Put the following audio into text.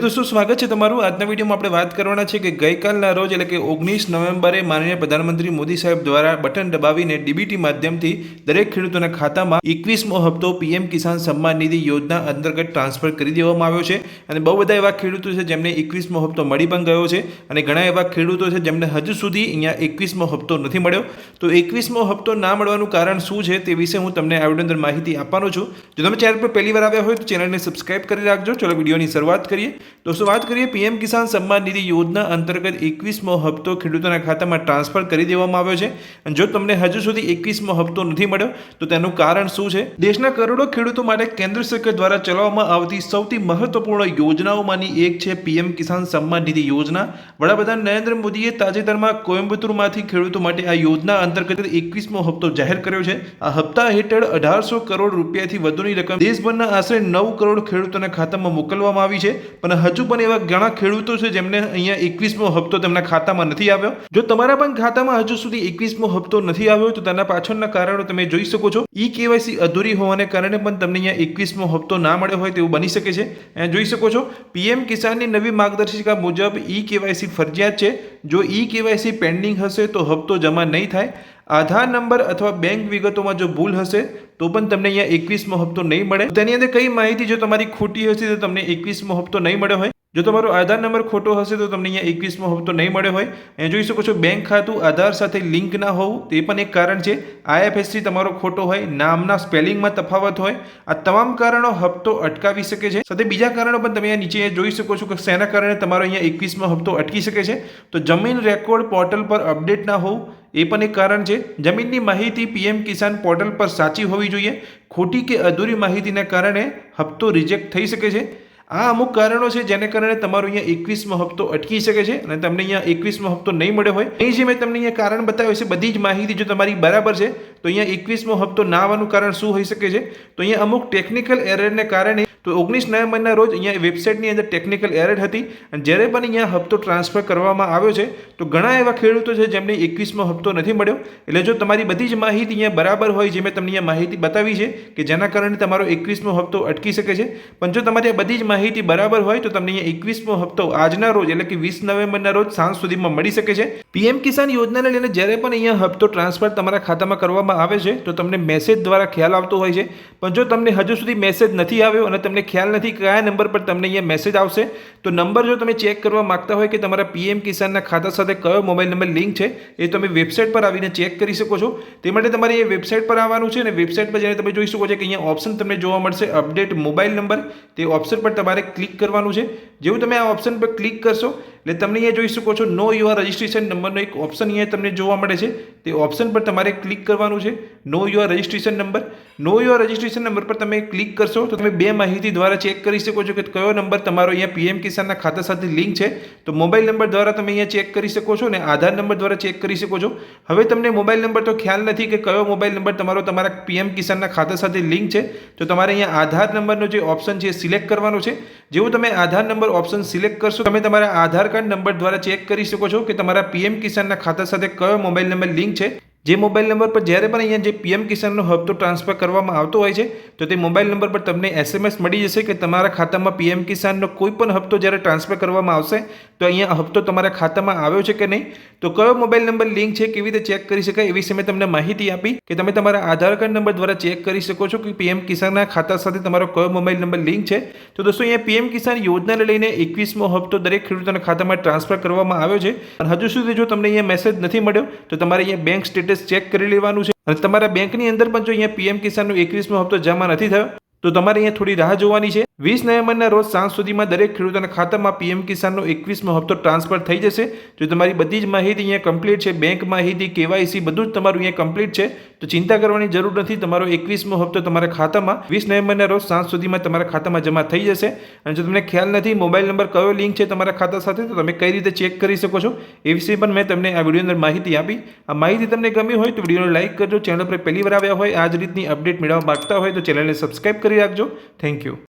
दोस्तों स्वागत है तमारू આજના વિડીયોમાં આપણે વાત કરવાના છે કે ગઈકાલના રોજ એટલે કે 19 નવેમ્બરે માનનીય પ્રધાનમંત્રી મોદી સાહેબ દ્વારા બટન દબાવીને ડીબીટી માધ્યમથી દરેક ખેડૂતોના ખાતામાં 21મો હપ્તો પીએમ કિસાન સન્માન નિધિ યોજના અંતર્ગત ટ્રાન્સફર કરી દેવામાં આવ્યો છે અને બહુ બધા એવા ખેડૂતો છે જેમને 21મો હપ્તો મળી પણ ગયો છે અને ઘણા એવા ખેડૂતો છે જેમને હજુ સુધી અહીંયા 21મો હપ્તો નથી મળ્યો। તો 21મો હપ્તો ના મળવાનું કારણ શું છે તે વિશે હું તમને આ વિડીયો અંદર માહિતી આપવાનો છું। જો તમે ચેનલ પર પહેલી વાર આવ્યા હોય તો ચેનલને સબસ્ક્રાઇબ કરી રાખજો। ચલો વિડીયોની શરૂઆત કરીએ। दोस्तों बात करिए पीएम किसान सम्मान निधि योजना अंतर्गत 21मो हप्तो खेडूतोना खातामां ट्रांसफर करी देवामां आव्यो छे। जो तमने हजू सुधी 21मो हप्तो नथी मळ्यो तो तेनुं कारण शुं छे? देशना करोड़ों खेडूतो माटे केंद्र सरकार द्वारा चलाववामां आवती सौथी महत्वपूर्ण योजनाओमांनी एक छे पीएम किसान सम्मान निधि योजना। वडाप्रधान नरेंद्र मोदीए ताजेतरमां कोयम्बतूरमांथी खेडूतो माटे आ योजना अंतर्गत 21मो हप्तो जाहेर कर्यो छे। आ हप्ता हेठळ 1800 करोड़ रूपियाथी वधुनी रकम देशभરના आशरे 9 करोड़ खेडूतोना खातामां मोकलवामां આવી છે। પણ હજુ પણ એવા ઘણા ખેડૂતો છે જેમને અહીંયા 21મો હપ્તો તેમના ખાતામાં નથી આવ્યો। જો તમારા પણ ખાતામાં હજુ સુધી 21મો હપ્તો નથી આવ્યો તો તેના પાછળના કારણો તમે જોઈ શકો છો। ઈ કેવાયસી અધૂરી હોવાને કારણે પણ તમને અહીંયા 21મો હપ્તો ના મળ્યો હોય તેવું બની શકે છે। અહીંયા જોઈ શકો છો પીએમ કિસાનની નવી માર્ગદર્શિકા મુજબ ઈ કેવાયસી ફરજિયાત છે। જો ઈ કેવાયસી પેન્ડિંગ હશે તો હપ્તો જમા નહીં થાય। आधार नंबर अथवा बैंक विगतों में जो भूल हशे तो पण तमने अहींया 21मो हप्तो नहीं मळे। तेनी अंदर कई माहिती जो तमारी खोटी हशे तो तमने 21मो हप्तो नहीं मळ्यो होय। जो तमारो आधार नंबर खोटो हशे तो तमने अहींया 21मो हप्तो नहीं मळ्यो होय। अहीं जोई शको छो बैंक खातुं आधार साथे लिंक ना होवुं ते पण एक कारण छे। आईएफएससी तमारो खोटो होय, नामना स्पेलिंग में तफावत होय, आ तमाम कारणों हप्तो अटकावी शके छे। साथे बीजा कारणों पण तमे नीचे जोई शको छो के शेना कारणे तमारो अहींया 21मो हप्तो अटकी शके छे। तो जमीन रेकॉर्ड पोर्टल पर अपडेट ना होवुं ए पण एक कारण है। जमीननी माहिती पीएम किसान पोर्टल पर साची होवी जोईए। खोटी के अधूरी माहितीना कारणे हप्तो रिजेक्ट थई शके छे। आ अमुक कारणों से जेने कारणे तमारो अहींया 21मो हप्तो अटकी शके छे अने तमने अहींया 21मो हप्तो नहीं मळ्यो होय। અહીં જે મેં તમને અહીંયા કારણ બતાવ્યું છે બધી જ માહિતી જો તમારી બરાબર છે તો અહીંયા 21મો હપ્તો ના આવવાનું કારણ શું હોઈ શકે છે? તો અહીંયા અમુક ટેકનિકલ એરરને કારણે તો 19 નવેમ્બરના રોજ અહીંયા વેબસાઇટની અંદર ટેકનિકલ એરર હતી અને જ્યારે પણ અહીંયા હપ્તો ટ્રાન્સફર કરવામાં આવ્યો છે તો ઘણા એવા ખેડૂતો છે જેમને 21મો હપ્તો નથી મળ્યો। એટલે જો તમારી બધી જ માહિતી અહીંયા બરાબર હોય જે મેં તમને અહીંયા માહિતી બતાવી છે કે જેના કારણે તમારો 21મો હપ્તો અટકી શકે છે, પણ જો તમારી આ બધી જ માહિતી બરાબર હોય તો તમને અહીંયા 21મો હપ્તો આજના રોજ એટલે કે 20 નવેમ્બરના રોજ સાંજ સુધીમાં મળી શકે છે। પીએમ કિસાન યોજનાને લઈને જ્યારે પણ અહીંયા હપ્તો ટ્રાન્સફર તમારા ખાતામાં કરવામાં આવે છે તો તમને મેસેજ દ્વારા ખ્યાલ આવતો હોય છે, પણ જો તમને હજુ સુધી મેસેજ નથી આવ્યો અને તમને ખ્યાલ નથી કયા નંબર પર તમને અહીંયા મેસેજ આવશે તો નંબર જો તમે ચેક કરવા માંગતા હોય કે તમારા પીએમ કિસાનના ખાતા સાથે કયો મોબાઈલ નંબર લિંક છે એ તમે વેબસાઇટ પર આવીને ચેક કરી શકો છો। તે માટે તમારે એ વેબસાઇટ પર આવવાનું છે અને વેબસાઇટ પર જઈને તમે જોઈ શકો છો કે અહીંયા ઓપ્શન તમને જોવા મળશે અપડેટ મોબાઈલ નંબર। તે ઓપ્શન પર તમારે ક્લિક કરવાનું છે। જેવું તમે આ ઓપ્શન પર ક્લિક કરશો એટલે તમને અહીંયા જોઈ શકો છો નો યોર રજિસ્ટ્રેશન નંબરનો એક ઓપ્શન અહીંયા તમને જોવા મળે છે। તે ઓપ્શન પર તમારે ક્લિક કરવાનું છે know your registration number. Know your registration number પર તમે ક્લિક કરશો તો તમે બે માહિતી દ્વારા ચેક કરી શકો છો કે કયો નંબર તમારો અહીંયા પીએમ કિસાનના ખાતા સાથે લિંક છે। તો મોબાઈલ નંબર દ્વારા તમે અહીંયા ચેક કરી શકો છો અને આધાર નંબર દ્વારા ચેક કરી શકો છો। હવે તમને મોબાઈલ નંબર તો ખ્યાલ નથી કે કયો મોબાઈલ નંબર તમારો તમારા પીએમ કિસાનના ખાતા સાથે લિંક છે તો તમારે અહીંયા આધાર નંબરનો જે ઓપ્શન છે સિલેક્ટ કરવાનો છે। જેવું તમે આધાર નંબર ઓપ્શન સિલેક્ટ કરશો તમે તમારા આધાર કાર્ડ નંબર દ્વારા ચેક કરી શકો છો કે તમારા પીએમ કિસાનના ખાતા સાથે કયો મોબાઈલ નંબર લિંક છે। જે મોબાઈલ નંબર પર જ્યારે પણ અહીંયા જે પીએમ કિસાનનો હપ્તો ટ્રાન્સફર કરવામાં આવતો હોય છે તો તે મોબાઈલ નંબર પર તમને એસએમએસ મળી જશે કે તમારા ખાતામાં પીએમ કિસાનનો કોઈ પણ હપ્તો જ્યારે ટ્રાન્સફર કરવામાં આવશે તો અહીંયા હપ્તો તમારા ખાતામાં આવ્યો છે કે નહીં, તો કયો મોબાઈલ નંબર લિંક છે, કેવી રીતે ચેક કરી શકાય એ વિશે મેં તમને માહિતી આપી કે તમે તમારા આધાર કાર્ડ નંબર દ્વારા ચેક કરી શકો છો કે પીએમ કિસાનના ખાતા સાથે તમારો કયો મોબાઈલ નંબર લિંક છે। તો દોસ્તો અહીંયા પીએમ કિસાન યોજનાને લઈને 21મો હપ્તો દરેક ખેડૂતોના ખાતામાં ટ્રાન્સફર કરવામાં આવ્યો છે અને હજુ સુધી જો તમને અહીંયા મેસેજ નથી મળ્યો તો તમારે અહીંયા બેંક સ્ટેટસ ચેક કરી લેવાનું છે અને તમારા બેંકની અંદર પણ જો અહીંયા પીએમ કિસાનનો 21મો હપ્તો જમા નથી થયો તો તમારે અહીંયા થોડી રાહ જોવાની છે। 20 નવેમ્બરના રોજ સાંજ સુધીમાં દરેક ખેડૂતોના ખાતામાં પીએમ કિસાનનો 21મો હપ્તો ટ્રાન્સફર થઈ જશે। જો તમારી બધી જ માહિતી અહીંયા કમ્પ્લીટ છે, બેંક માહિતી, કેવાયસી બધું જ તમારું અહીંયા કમ્પ્લીટ છે તો ચિંતા કરવાની જરૂર નથી। તમારો 21મો હપ્તો તમારા ખાતામાં 20 નવેમ્બરના રોજ સાંજ સુધીમાં તમારા ખાતામાં જમા થઈ જશે। અને જો તમને ખ્યાલ નથી મોબાઈલ નંબર કયો લિંક છે તમારા ખાતા સાથે તો તમે કઈ રીતે ચેક કરી શકો છો એ વિશે પણ મેં તમને આ વિડીયો અંદર માહિતી આપી। આ માહિતી તમને ગમી હોય તો વિડીયોને લાઇક કરજો। ચેનલ પર પહેલી વાર આવ્યા હોય આ જ રીતની અપડેટ મેળવવા માંગતા હોય તો ચેનલને સબસ્ક્રાઇબ કરી રાખજો। Thank you.